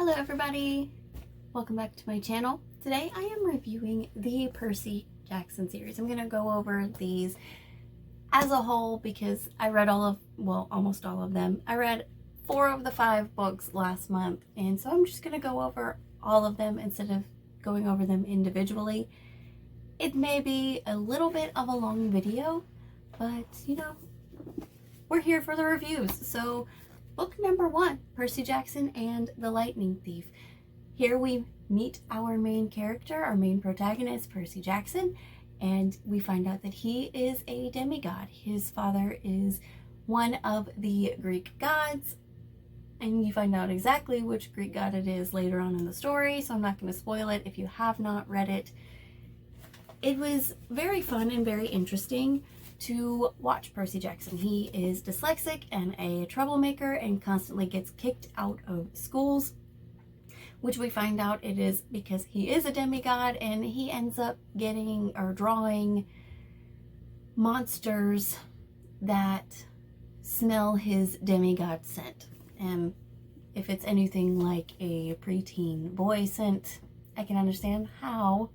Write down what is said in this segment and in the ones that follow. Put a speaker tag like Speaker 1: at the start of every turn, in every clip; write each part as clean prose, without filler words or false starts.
Speaker 1: Hello everybody! Welcome back to my channel. Today I am reviewing the Percy Jackson series. I'm going to go over these as a whole because I read almost all of them. I read 4 of the 5 books last month, and so I'm just going to go over all of them instead of going over them individually. It may be a little bit of a long video, but you know, we're here for the reviews. So book number 1, Percy Jackson and the Lightning Thief. Here we meet our main character, our main protagonist, Percy Jackson, and we find out that he is a demigod. His father is one of the Greek gods, and you find out exactly which Greek god it is later on in the story, so I'm not going to spoil it if you have not read it. It was very fun and very interesting to watch Percy Jackson. He is dyslexic and a troublemaker and constantly gets kicked out of schools, which we find out it is because he is a demigod, and he ends up getting or drawing monsters that smell his demigod scent. And if it's anything like a preteen boy scent, I can understand how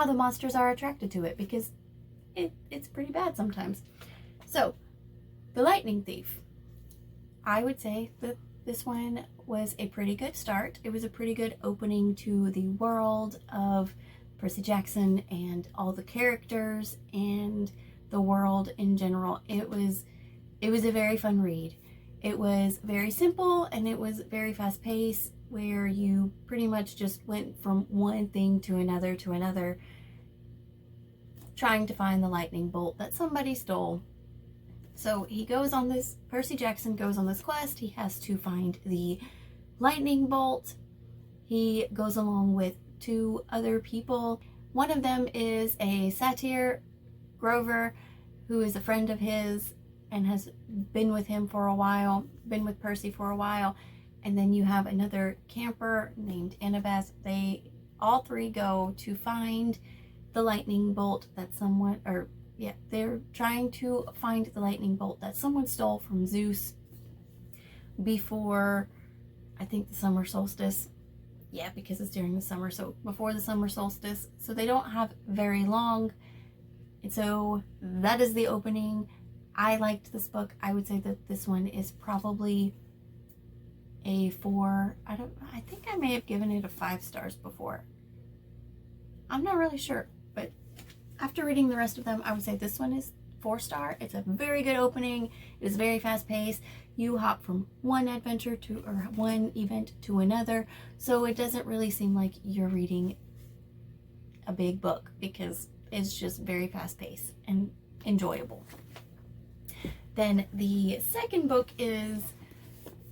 Speaker 1: the monsters are attracted to it, because it's pretty bad sometimes. So, The Lightning Thief. I would say that this one was a pretty good start. It was a pretty good opening to the world of Percy Jackson and all the characters and the world in general. It was a very fun read. It was very simple and it was very fast paced, where you pretty much just went from one thing to another, trying to find the lightning bolt that somebody stole. So Percy Jackson goes on this quest. He has to find the lightning bolt. He goes along with 2 other people. One of them is a satyr, Grover, who is a friend of his and has been with him for a while, been with Percy for a while. And then you have another camper named Annabeth. All 3 go to find the lightning bolt that they're trying to find the lightning bolt that someone stole from Zeus before, I think, the summer solstice. Yeah, because it's during the summer, so before the summer solstice. So they don't have very long. And so that is the opening. I liked this book. I would say that this one is probably a 4. I think I may have given it a 5 stars before. I'm not really sure, but after reading the rest of them, I would say this one is 4-star. It's a very good opening. It is very fast paced. You hop from one adventure or one event to another, so it doesn't really seem like you're reading a big book, because it's just very fast paced and enjoyable. Then the second book is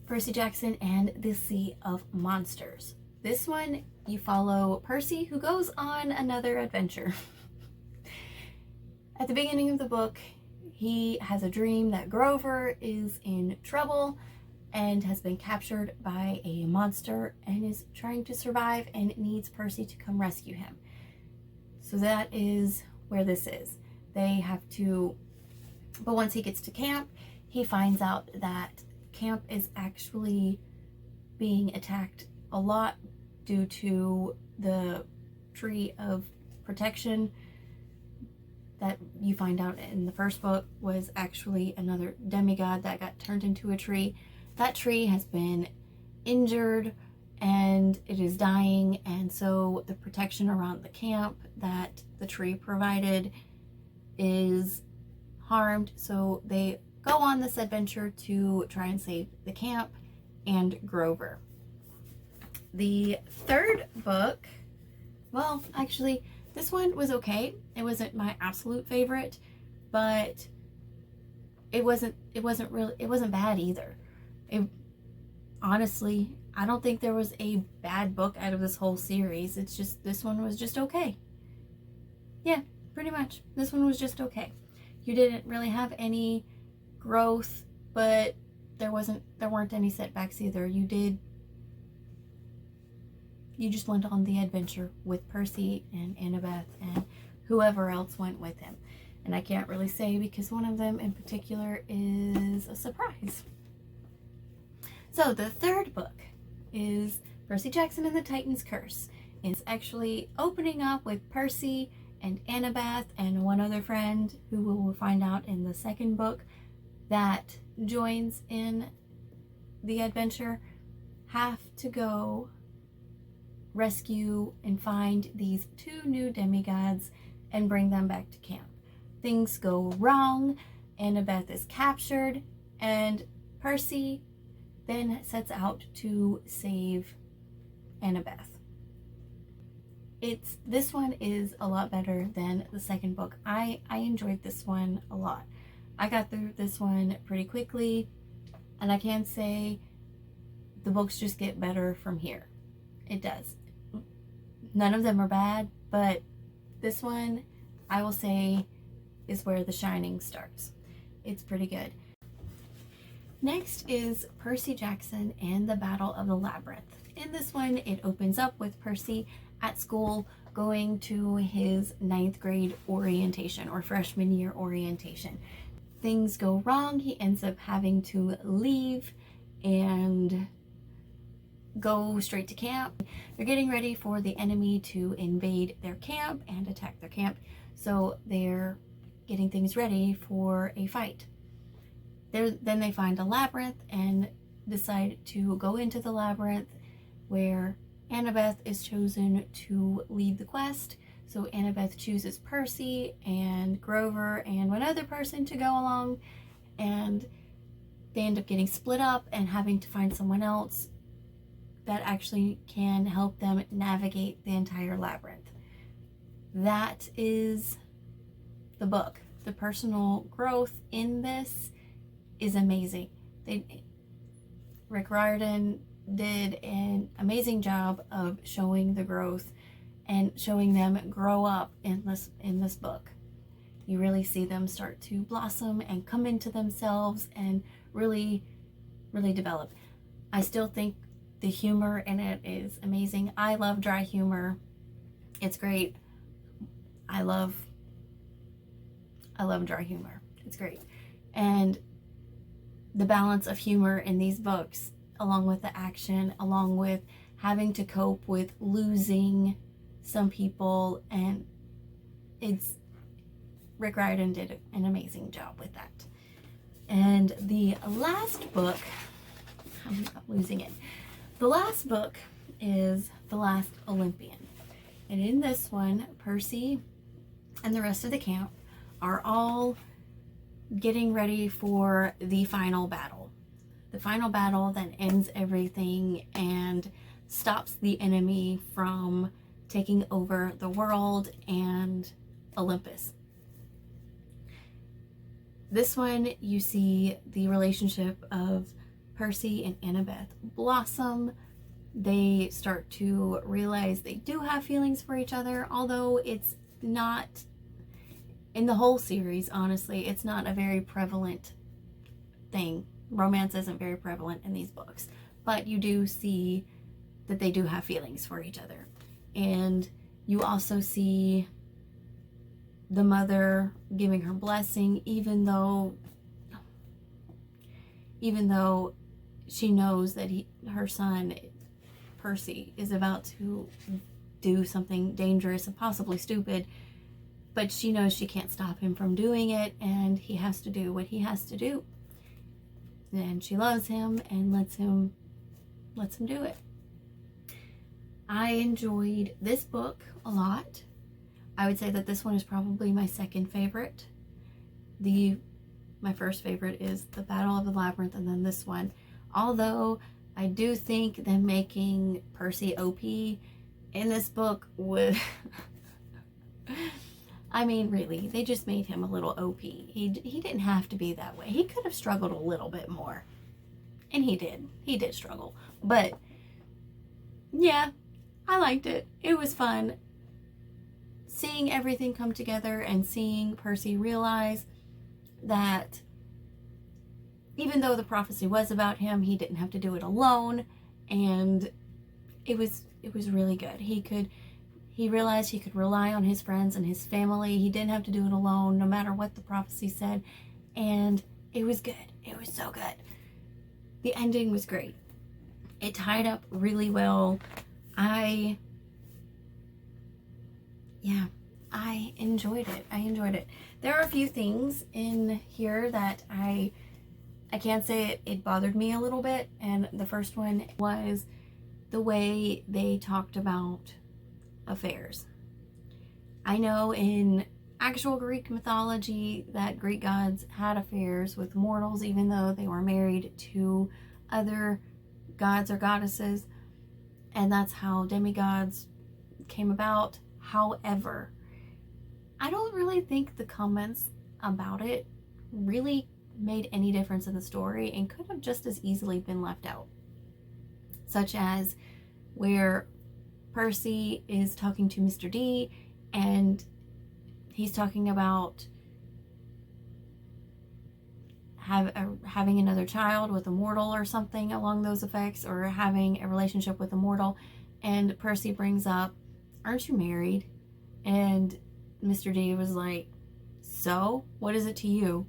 Speaker 1: Percy Jackson and the Sea of Monsters. This one, you follow Percy, who goes on another adventure. At the beginning of the book, he has a dream that Grover is in trouble and has been captured by a monster and is trying to survive and needs Percy to come rescue him. So that is where this is. But once he gets to camp, he finds out that camp is actually being attacked a lot due to the tree of protection that you find out in the first book was actually another demigod that got turned into a tree. That tree has been injured and it is dying, and so the protection around the camp that the tree provided is harmed. So they go on this adventure to try and save the camp and Grover. The third book, well, actually, this one was okay. It wasn't my absolute favorite, but it wasn't bad either. Honestly, I don't think there was a bad book out of this whole series. It's just, this one was just okay. Yeah, pretty much. This one was just okay. You didn't really have any growth, but there weren't any setbacks either. You just went on the adventure with Percy and Annabeth and whoever else went with him. And I can't really say because one of them in particular is a surprise. So the third book is Percy Jackson and the Titan's Curse. It's actually opening up with Percy and Annabeth and one other friend who we will find out in the second book that joins in the adventure, have to go rescue and find these two new demigods and bring them back to camp. Things go wrong, Annabeth is captured, and Percy then sets out to save Annabeth. This one is a lot better than the second book. I enjoyed this one a lot. I got through this one pretty quickly, and I can say the books just get better from here. It does. None of them are bad, but this one, I will say, is where the shining starts. It's pretty good. Next is Percy Jackson and the Battle of the Labyrinth. In this one, it opens up with Percy at school going to his 9th grade orientation or freshman year orientation. Things go wrong. He ends up having to leave and go straight to camp. They're getting ready for the enemy to invade their camp and attack their camp, so they're getting things ready for a fight. Then they find a labyrinth and decide to go into the labyrinth, where Annabeth is chosen to lead the quest. So Annabeth chooses Percy and Grover and one other person to go along, and they end up getting split up and having to find someone else that actually can help them navigate the entire labyrinth. That is the book. The personal growth in this is amazing. Rick Riordan did an amazing job of showing the growth and showing them grow up in this book. You really see them start to blossom and come into themselves and really, really develop. I still think the humor in it is amazing. I love dry humor. It's great. I love dry humor. It's great. And the balance of humor in these books, along with the action, along with having to cope with losing some people, and Rick Riordan did an amazing job with that. And the last book, I'm losing it. The last book is The Last Olympian. And in this one, Percy and the rest of the camp are all getting ready for the final battle. The final battle that ends everything and stops the enemy from taking over the world and Olympus. This one, you see the relationship of Percy and Annabeth blossom. They start to realize they do have feelings for each other, although it's not, in the whole series, honestly, it's not a very prevalent thing. Romance isn't very prevalent in these books, but you do see that they do have feelings for each other. And you also see the mother giving her blessing, even though she knows that her son Percy is about to do something dangerous and possibly stupid, but she knows she can't stop him from doing it, and he has to do what he has to do. And she loves him and lets him do it. I enjoyed this book a lot. I would say that this one is probably my second favorite. My first favorite is the Battle of the Labyrinth, and then this one. Although I do think them making Percy OP in this book would I mean, really, they just made him a little OP. He didn't have to be that way. He could have struggled a little bit more. And he did. He did struggle. But yeah, I liked it. It was fun. Seeing everything come together and seeing Percy realize that even though the prophecy was about him, he didn't have to do it alone, and it was really good. He realized he could rely on his friends and his family. He didn't have to do it alone, no matter what the prophecy said, and it was good. It was so good. The ending was great. It tied up really well. I enjoyed it. I enjoyed it. There are a few things in here that I can't say it bothered me a little bit. And the first one was the way they talked about affairs. I know in actual Greek mythology that Greek gods had affairs with mortals, even though they were married to other gods or goddesses, and that's how demigods came about. However, I don't really think the comments about it really made any difference in the story and could have just as easily been left out, such as where Percy is talking to Mr. D and he's talking about having another child with a mortal or something along those effects, or having a relationship with a mortal, and Percy brings up, aren't you married? And Mr. D was like, so what is it to you?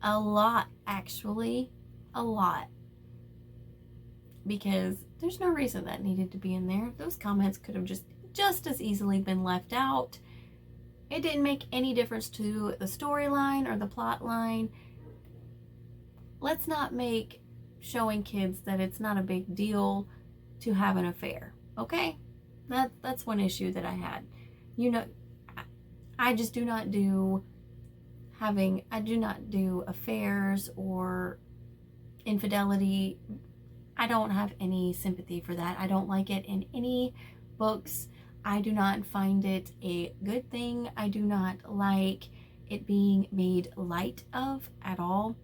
Speaker 1: A lot, actually, a lot, because there's no reason that needed to be in there. Those comments could have just as easily been left out. It didn't make any difference to the storyline or the plot line. Let's not make showing kids that it's not a big deal to have an affair, okay? That's one issue that I had. You know, I just do not do affairs or infidelity. I don't have any sympathy for that. I don't like it in any books. I do not find it a good thing. I do not like it being made light of at all.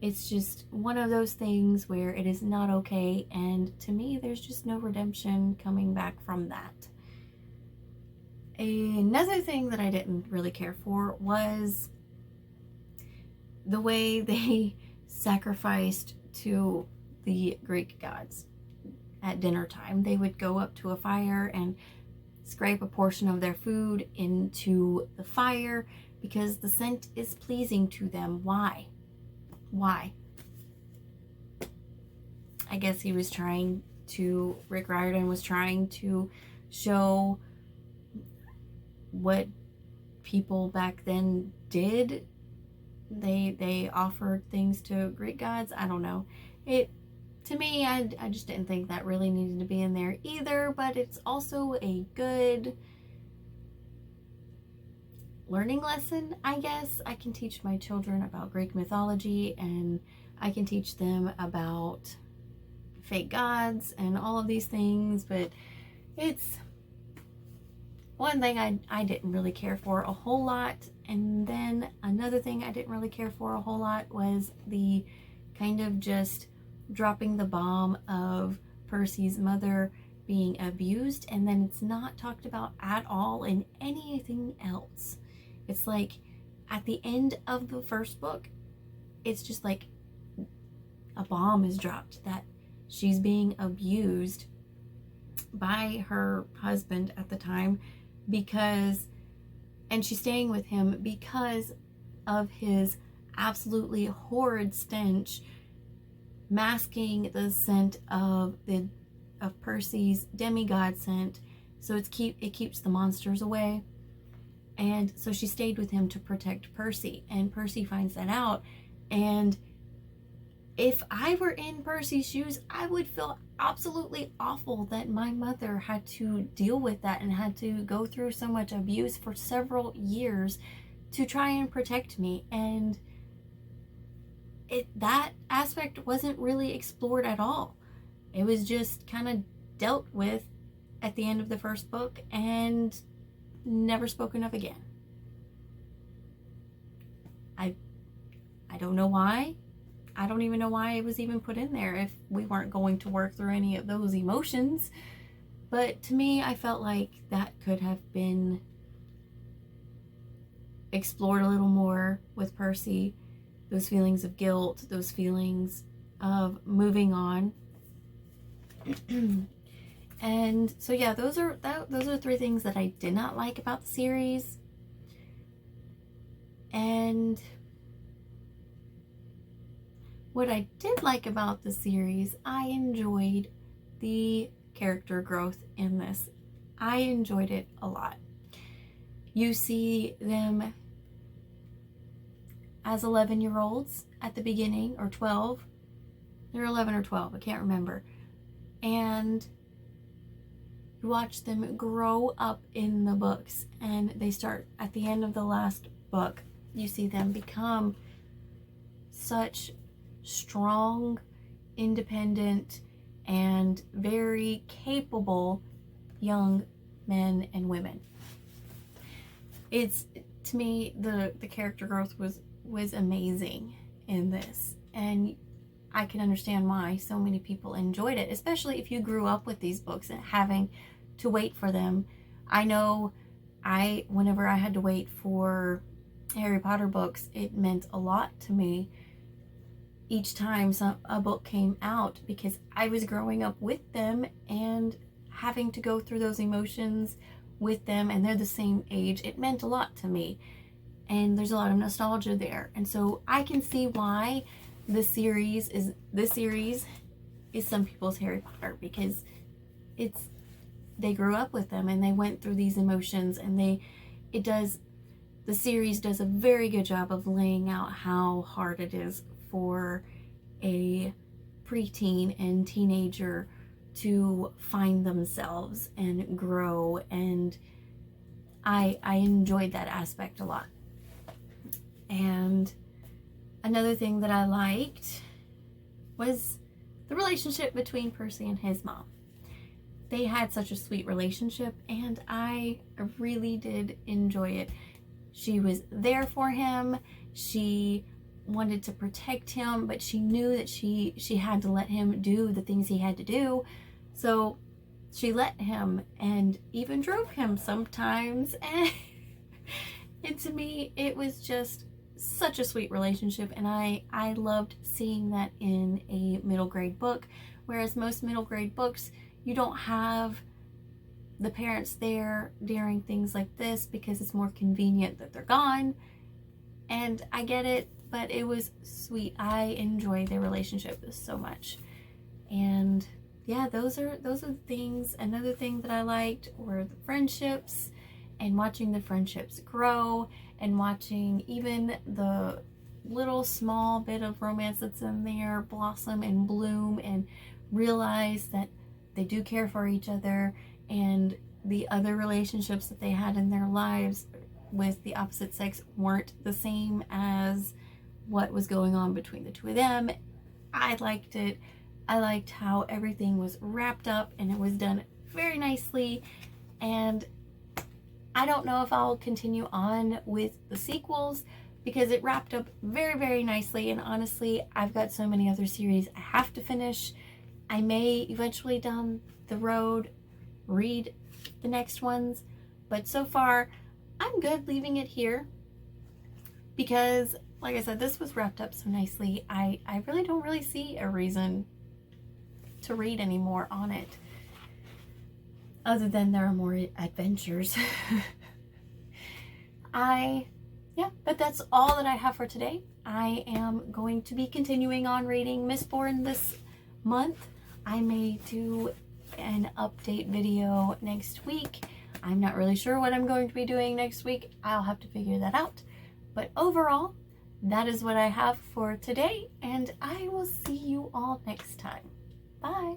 Speaker 1: It's just one of those things where it is not okay, and to me, there's just no redemption coming back from that. Another thing that I didn't really care for was the way they sacrificed to the Greek gods. At dinner time, they would go up to a fire and scrape a portion of their food into the fire because the scent is pleasing to them. Why? I guess Rick Riordan was trying to show what people back then did. They offered things to Greek gods. I don't know. To me, I just didn't think that really needed to be in there either, but it's also a good learning lesson, I guess. I can teach my children about Greek mythology, and I can teach them about fake gods and all of these things, but it's one thing I didn't really care for a whole lot. And then another thing I didn't really care for a whole lot was the kind of just dropping the bomb of Percy's mother being abused, and then it's not talked about at all in anything else. It's like at the end of the first book, it's just like a bomb is dropped that she's being abused by her husband at the time and she's staying with him because of his absolutely horrid stench, masking the scent of Percy's demigod scent, so it keeps the monsters away. And so she stayed with him to protect Percy, and Percy finds that out. And if I were in Percy's shoes, I would feel absolutely awful that my mother had to deal with that and had to go through so much abuse for several years to try and protect me. And that aspect wasn't really explored at all. It was just kind of dealt with at the end of the first book and never spoken of again. I don't know why. I don't even know why it was even put in there if we weren't going to work through any of those emotions. But to me, I felt like that could have been explored a little more with Percy. Those feelings of guilt, those feelings of moving on. And so yeah, those are three things that I did not like about the series. And What I did like about the series, I enjoyed the character growth in this. I enjoyed it a lot. You see them as 11-year-olds at the beginning, or 12. They're 11 or 12, I can't remember. And you watch them grow up in the books, and they start at the end of the last book. You see them become such strong, independent, and very capable young men and women. It's, to me, the character growth was amazing in this, and I can understand why so many people enjoyed it, especially if you grew up with these books and having to wait for them. I know whenever I had to wait for Harry Potter books, it meant a lot to me each time a book came out, because I was growing up with them and having to go through those emotions with them, and they're the same age. It meant a lot to me, and there's a lot of nostalgia there. And so I can see why this series is some people's Harry Potter, because they grew up with them and they went through these emotions, and the series does a very good job of laying out how hard it is for a preteen and teenager to find themselves and grow, and I enjoyed that aspect a lot. And another thing that I liked was the relationship between Percy and his mom. They had such a sweet relationship, and I really did enjoy it. She was there for him. She wanted to protect him, but she knew that she had to let him do the things he had to do. So she let him, and even drove him sometimes. And to me, it was just such a sweet relationship, and I loved seeing that in a middle grade book, whereas most middle grade books, you don't have the parents there during things like this because it's more convenient that they're gone. And I get it, but it was sweet. I enjoy their relationship so much. And yeah, those are the things. Another thing that I liked were the friendships, and watching the friendships grow, and watching even the little small bit of romance that's in there blossom and bloom, and realize that they do care for each other, and the other relationships that they had in their lives with the opposite sex weren't the same as what was going on between the two of them. I liked it. I liked how everything was wrapped up, and it was done very nicely. And I don't know if I'll continue on with the sequels, because it wrapped up very, very nicely. And honestly, I've got so many other series I have to finish. I may eventually down the road read the next ones, but so far I'm good leaving it here, because like I said, this was wrapped up so nicely. I really don't really see a reason to read anymore on it, other than there are more adventures. But that's all that I have for today. I am going to be continuing on reading Mistborn this month. I may do an update video next week. I'm not really sure what I'm going to be doing next week. I'll have to figure that out. But overall, that is what I have for today, and I will see you all next time. Bye.